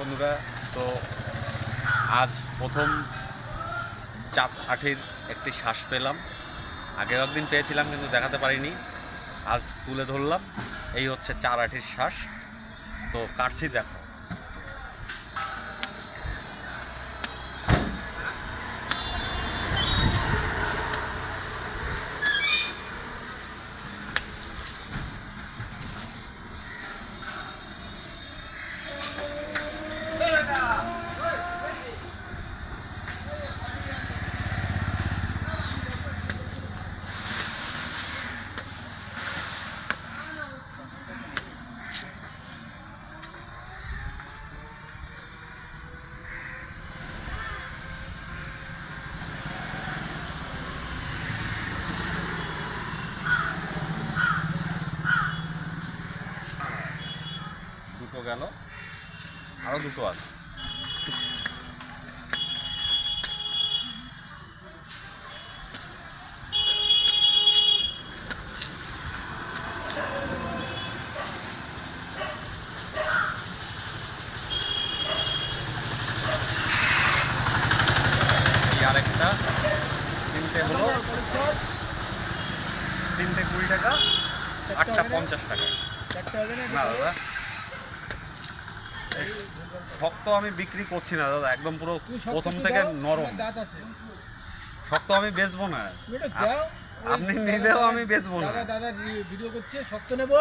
বন্ধুরা, তো আজ প্রথম চাপ আঠির একটি শ্বাস পেলাম। আগের একদিন পেয়েছিলাম কিন্তু দেখাতে পারিনি, আজ তুলে ধরলাম। এই হচ্ছে 4 আঠির শ্বাস। তো কাটছি, দেখো। দুটো গেল, আরও দুটো আছে। আরেকটা তিনটে হলো 3টে 20 টাকা, 8টা 50 টাকা। না দাদা, শক্ত আমি বিক্রি করছি না দাদা, একদম পুরো প্রথম থেকে নরম। শক্ত আমি বেচবো না, আপনি নিলেও আমি বেচবো না। দাদা ভিডিও করছে, শক্ত নেব।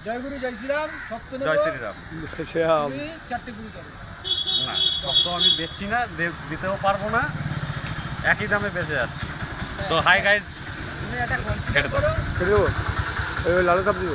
জয় গুরু, জয় শ্রীরাম। শক্ত নেব, জয় শ্রীরাম। 4টে 20 টাকা। না, শক্ত আমি বেচছি না, দিতেও পারবো না, একই দামে বেচে যাচ্ছি। তো হাই গাইজ, তুমি একটা কেটে দাও। করো, লাল চাপ দিব।